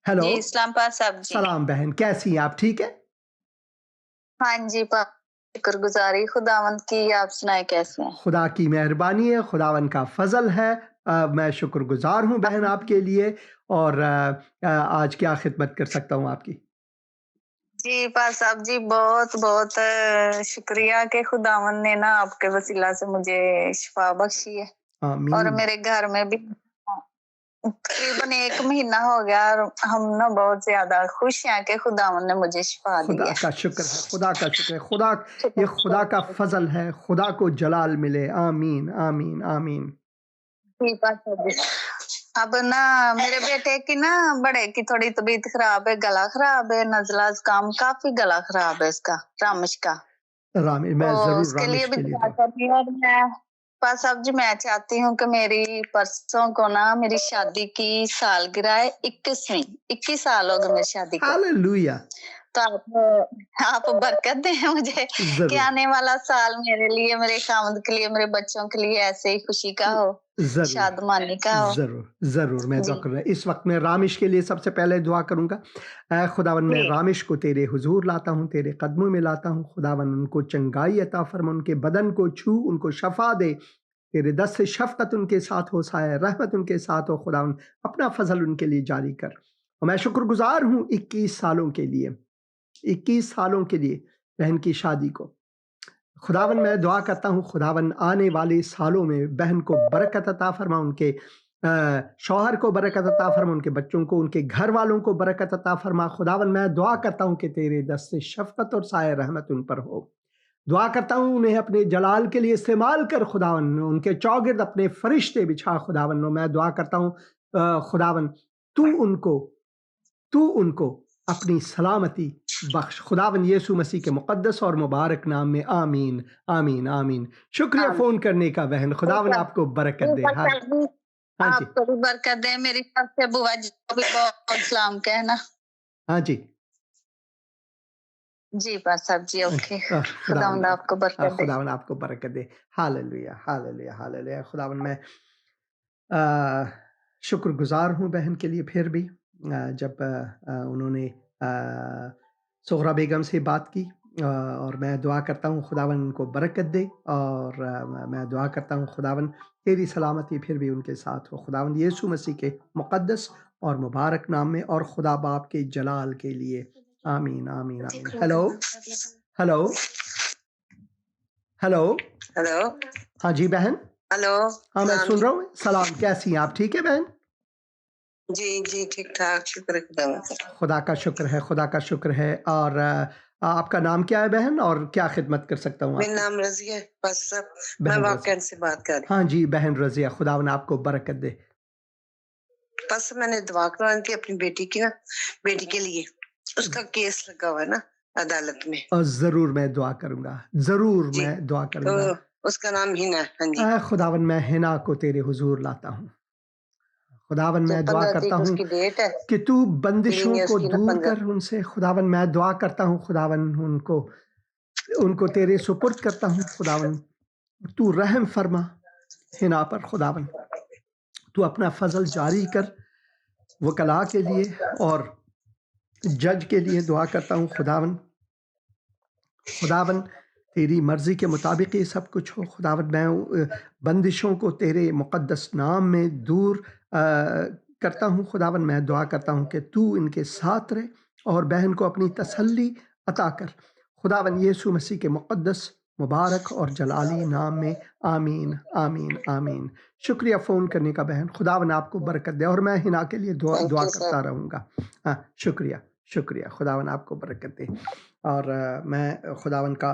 ہیلو جی، اسلام پاک صاحب جی۔ سلام بہن، کیسی ہیں آپ؟ ٹھیک ہے؟ ہاں جی، شکر گزاری خداوند کی، آپ سنائے کیسے ہیں؟ خدا کی مہربانی ہے، خداوند کا فضل ہے۔ میں شکر گزار ہوں بہن آپ کے لیے، اور آج کیا خدمت کر سکتا ہوں آپ کی؟ جی پاس صاحب جی، بہت بہت شکریہ کہ خداوند نے نا آپ کے وسیلہ سے مجھے شفا بخشی ہے۔ آمین۔ اور میرے گھر میں بھی تقریباً 1 مہینہ ہو گیا، اور ہم نا بہت زیادہ خوش ہیں کہ خداوند نے مجھے شفا دی ہے۔ خدا کا شکر ہے، خدا کا شکر ہے، یہ خدا کا فضل ہے، خدا کو جلال ملے۔ آمین آمین آمین۔ جی پاس صاحب جی، اب نا میرے بیٹے کی نا بڑے کی تھوڑی طبیعت خراب ہے، گلا خراب ہے، نزلہ زکام، کافی گلا خراب ہے اس کا، رامش کا۔ میں ضرور اس کے لیے رامش بھی کے لیے دعا کرنی ہے۔ اور میں پاس صاحب جی، میں چاہتی ہوں کہ میری پرسوں کو نا میری شادی کی سالگرہ ہے، 21 سال ہو گئے میری شادی کو۔ ہاللویا۔ تو آپ برکت دیں مجھے کہ ضرور آنے والا سال میرے لیے، میرے خاوند کے لیے، میرے بچوں کے لیے ایسے ہی خوشی کا ہو، شادمانی کا ہو۔ ضرور میں دعا کروں گا۔ اس وقت میں رامش کے لیے سب سے پہلے دعا کروں گا۔ اے خداوند، میں رامش کو تیرے حضور لاتا ہوں، تیرے قدموں میں لاتا ہوں۔ خداوند ان کو چنگائی عطا فرما، ان کے بدن کو چھو، ان کو شفا دے، تیرے دست سے شفقت ان کے ساتھ ہو، سایہ رحمت ان کے ساتھ ہو۔ خداوند اپنا فضل ان کے لیے جاری کر۔ اور میں شکر گزار ہوں 21 سالوں کے لیے، 21 سالوں کے لیے بہن کی شادی کو۔ خداوند میں دعا کرتا ہوں، خداوند آنے والے سالوں میں بہن کو برکت عطا فرما، ان کے شوہر کو برکت عطا فرما، ان کے بچوں کو، ان کے گھر والوں کو برکت عطا فرما۔ خداوند میں دعا کرتا ہوں کہ تیرے دست سے شفقت اور سایہ رحمت ان پر ہو۔ دعا کرتا ہوں انہیں اپنے جلال کے لیے استعمال کر خداوند، ان کے چوگرد اپنے فرشتے بچھا خداوند۔ میں دعا کرتا ہوں خداوند تو ان کو اپنی سلامتی بخش، خداوند یسوع مسیح کے مقدس اور مبارک نام میں، آمین آمین آمین۔ شکریہ فون کرنے کا بہن، خداوند آپ کو برکت دے۔ ہاں جی، آپ کو بھی برکت دے، میری طرف سے بوا جی کو بھی بہت سلام کہنا۔ ہاں جی جی پاس صاحب جی، اوکے۔ خداوند آپ کو برکت دے، خداوند آپ کو برکت دے۔ Hallelujah hallelujah hallelujah. خداوند میں شکر گزار ہوں بہن کے لیے پھر بھی، جب انہوں نے سغرا بیگم سے بات کی، اور میں دعا کرتا ہوں خداون ان کو برکت دے، اور میں دعا کرتا ہوں خداون تیری سلامتی پھر بھی ان کے ساتھ ہو، خداون یسوع مسیح کے مقدس اور مبارک نام میں اور خدا باپ کے جلال کے لیے، آمین آمین آمین۔ ہیلو ہیلو ہیلو ہلو ہاں جی بہن، ہلو ہاں میں سن رہا ہوں۔ سلام، کیسی ہیں آپ؟ ٹھیک ہے بہن؟ جی جی ٹھیک ٹھاک، شکر خدا کا۔ خدا کا شکر ہے، خدا کا شکر ہے۔ اور آپ کا نام کیا ہے بہن، اور کیا خدمت کر سکتا ہوں؟ میرا نام رضیہ ہے، بس میں واقعہ سے بات کر رہی ہوں۔ ہاں جی بہن رضیہ، خداون آپ کو برکت دے۔ بس میں نے دعا کروانی تھی اپنی بیٹی کی نا، بیٹی کے لیے، اس کا کیس لگا ہوا ہے نا عدالت میں۔ اور ضرور میں دعا کروں گا، ضرور میں دعا کروں گا۔ اس کا نام ہینا ہے۔ ہاں جی اے خداون میں ہنا کو تیرے حضور لاتا ہوں، خداون میں دعا کرتا ہوں کہ تو بندشوں کو دور کر ان سے، خداون میں دعا کرتا ہوں خداون ان کو تیرے سپرد کرتا ہوں، خداون تو رحم فرما ہنا پر، خداون تو اپنا فضل جاری کر وکلا کے لیے اور جج کے لیے دعا کرتا ہوں، خداون تیری مرضی کے مطابق یہ سب کچھ ہو، خداون میں بندشوں کو تیرے مقدس نام میں دور کرتا ہوں، خداون میں دعا کرتا ہوں کہ تو ان کے ساتھ رہے اور بہن کو اپنی تسلی عطا کر، خداون یسوع مسیح کے مقدس مبارک اور جلالی نام میں، آمین آمین آمین۔ شکریہ فون کرنے کا بہن، خداون آپ کو برکت دے، اور میں ہنا کے لیے دعا کرتا رہوں گا۔ ہاں شکریہ شکریہ، خداون آپ کو برکت دے۔ اور میں خداون کا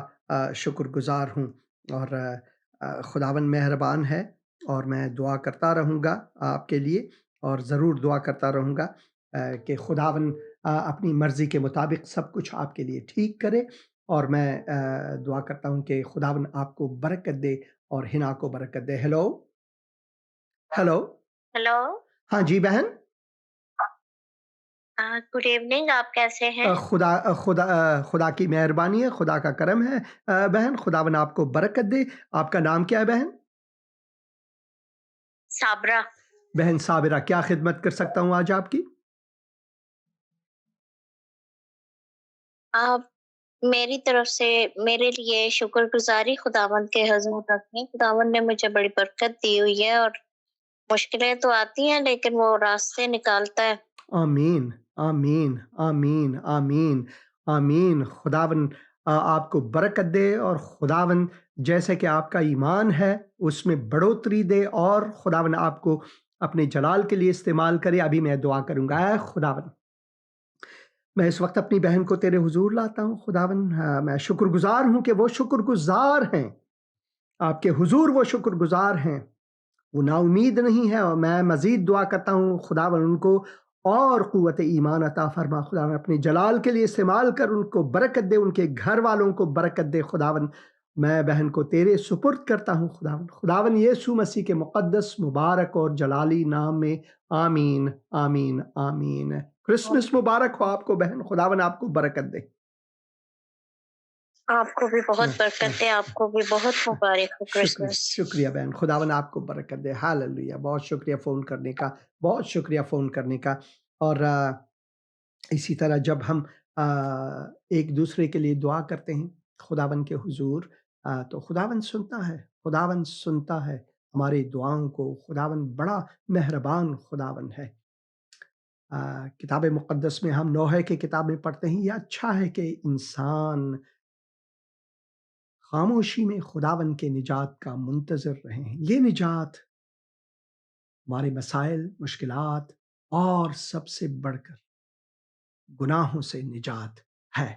شکر گزار ہوں، اور خداون مہربان ہے، اور میں دعا کرتا رہوں گا آپ کے لیے، اور ضرور دعا کرتا رہوں گا کہ خداون اپنی مرضی کے مطابق سب کچھ آپ کے لیے ٹھیک کرے، اور میں دعا کرتا ہوں کہ خداون آپ کو برکت دے اور ہنا کو برکت دے۔ ہیلو ہیلو ہیلو ہاں جی بہن، گڈ ایوننگ، آپ کیسے ہیں؟ خدا کی مہربانی ہے، خدا کا کرم ہے بہن، خداون آپ کو برکت دے۔ آپ کا نام کیا ہے بہن؟ صابرہ۔ بہن صابرہ، کیا خدمت کر سکتا ہوں آج آپ کی؟ آپ میری طرف سے میرے لیے شکر گزاری خداوند کے حضور رکھیں۔ خداوند نے مجھے بڑی برکت دی ہوئی ہے، اور مشکلیں تو آتی ہیں لیکن وہ راستے نکالتا ہے۔ آمین آمین آمین آمین آمین۔ خداون آپ کو برکت دے، اور خداون جیسے کہ آپ کا ایمان ہے اس میں بڑھوتری دے، اور خداون آپ کو اپنے جلال کے لیے استعمال کرے۔ ابھی میں دعا کروں گا۔ اے خداون، میں اس وقت اپنی بہن کو تیرے حضور لاتا ہوں، خداون میں شکر گزار ہوں کہ وہ شکر گزار ہیں، آپ کے حضور وہ شکر گزار ہیں، وہ نا امید نہیں ہے، اور میں مزید دعا کرتا ہوں خداون ان کو اور قوت ایمان عطا فرما، خداون اپنے جلال کے لیے استعمال کر، ان کو برکت دے، ان کے گھر والوں کو برکت دے۔ خداون میں بہن کو تیرے سپرد کرتا ہوں، خداون یسوع مسیح کے مقدس مبارک اور جلالی نام میں، آمین آمین آمین۔ کرسمس مبارک ہو آپ کو بہن، خداون آپ کو برکت دے۔ آپ کو بھی بہت برکت دے، آپ کو بھی بہت مبارک ہو کرسمس۔ شکریہ بہن، خداون آپ کو برکت دے۔ ہاللویہ، بہت شکریہ فون کرنے کا، بہت شکریہ فون کرنے کا۔ اور اسی طرح جب ہم ایک دوسرے کے لیے دعا کرتے ہیں خداون کے حضور، تو خداون سنتا ہے، خداون سنتا ہے ہماری دعاؤں کو۔ خداون بڑا مہربان خداون ہے۔ کتاب مقدس میں ہم نوح کی کتاب میں پڑھتے ہیں، یہ اچھا ہے کہ انسان خاموشی میں خداون کے نجات کا منتظر رہے ہیں۔ یہ نجات ہمارے مسائل، مشکلات اور سب سے بڑھ کر گناہوں سے نجات ہے۔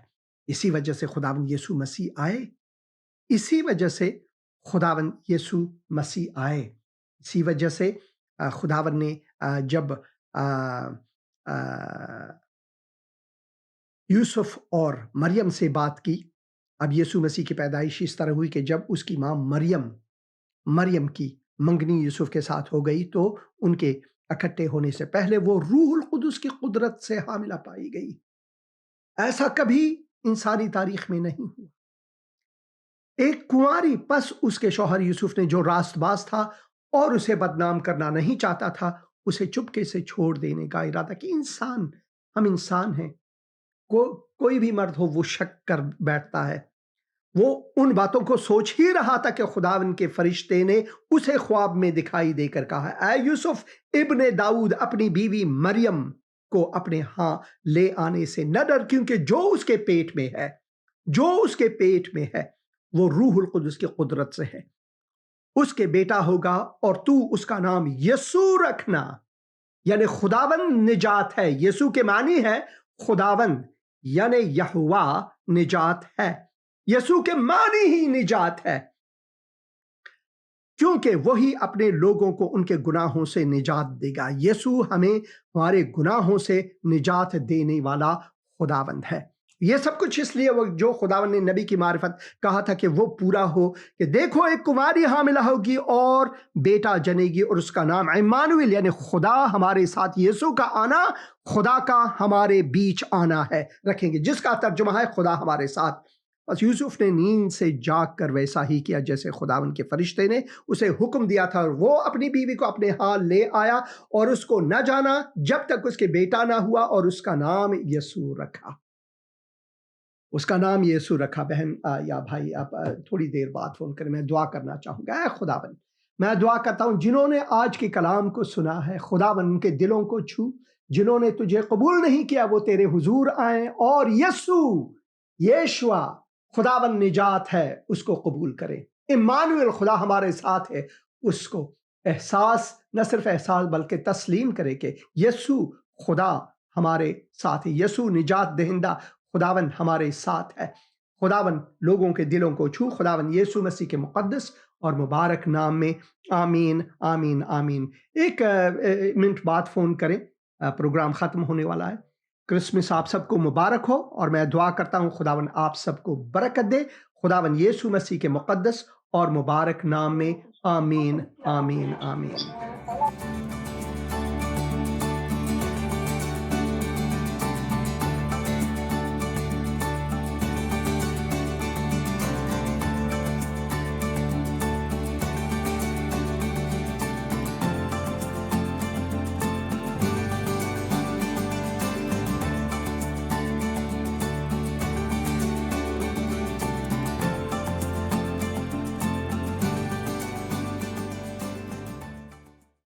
اسی وجہ سے خداون یسوع مسیح آئے، اسی وجہ سے خداون یسوع مسیح آئے، اسی وجہ سے خداون نے جب یوسف اور مریم سے بات کی، اب یسوع مسیح کی پیدائش اس طرح ہوئی کہ جب اس کی ماں مریم کی منگنی یوسف کے ساتھ ہو گئی، تو ان کے اکٹھے ہونے سے پہلے وہ روح القدس کی قدرت سے حاملہ پائی گئی۔ ایسا کبھی انسانی تاریخ میں نہیں ہوا۔ ایک کنواری، پس اس کے شوہر یوسف نے جو راست باز تھا اور اسے بدنام کرنا نہیں چاہتا تھا، اسے چپکے سے چھوڑ دینے کا ارادہ کہ ہم انسان ہیں، کوئی بھی مرد ہو وہ شک کر بیٹھتا ہے. وہ ان باتوں کو سوچ ہی رہا تھا کہ خداوند کے فرشتے نے اسے خواب میں دکھائی دے کر کہا, اے یوسف ابن داؤد, اپنی بیوی مریم کو اپنے ہاں لے آنے سے نہ ڈر, کیونکہ جو اس کے پیٹ میں ہے وہ روح القدس کی قدرت سے ہے. اس کے بیٹا ہوگا اور تو اس کا نام یسوع رکھنا, یعنی خداوند نجات ہے. یسوع کے معنی ہے خداوند, یعنی یہوہ نجات ہے. یسوع کے معنی ہی نجات ہے, کیونکہ وہی اپنے لوگوں کو ان کے گناہوں سے نجات دے گا. یسوع ہمیں ہمارے گناہوں سے نجات دینے والا خداوند ہے. یہ سب کچھ اس لیے جو خداوند نے نبی کی معرفت کہا تھا کہ وہ پورا ہو, کہ دیکھو ایک کنواری حاملہ ہوگی اور بیٹا جنے گی اور اس کا نام عمانویل, یعنی خدا ہمارے ساتھ, یسوع کا آنا خدا کا ہمارے بیچ آنا ہے, رکھیں گے, جس کا ترجمہ ہے خدا ہمارے ساتھ. بس یوسف نے نیند سے جاگ کر ویسا ہی کیا جیسے خداوند کے فرشتے نے اسے حکم دیا تھا, اور وہ اپنی بیوی کو اپنے ہاں لے آیا اور اس کو نہ جانا جب تک اس کے بیٹا نہ ہوا, اور اس کا نام یسوع رکھا. اس کا نام یسوع رکھا. بہن یا بھائی, آپ تھوڑی دیر بعد فون کریں, میں دعا کرنا چاہوں گا. اے خداوند, میں دعا کرتا ہوں جنہوں نے آج کے کلام کو سنا ہے, خداوند ان کے دلوں کو چھو. جنہوں نے تجھے قبول نہیں کیا وہ تیرے حضور آئیں, اور یشوع خداوند نجات ہے اس کو قبول کریں. عمانویل خدا ہمارے ساتھ ہے, اس کو احساس, نہ صرف احساس بلکہ تسلیم کرے کہ یسوع خدا ہمارے ساتھ ہے. یسوع نجات دہندہ خداوند ہمارے ساتھ ہے. خداوند لوگوں کے دلوں کو چھو, خداوند یسوع مسیح کے مقدس اور مبارک نام میں, آمین آمین آمین. ایک منٹ بعد فون کریں, پروگرام ختم ہونے والا ہے. کرسمس آپ سب کو مبارک ہو, اور میں دعا کرتا ہوں خداوند آپ سب کو برکت دے. خداوند یسوع مسیح کے مقدس اور مبارک نام میں, آمین آمین آمین.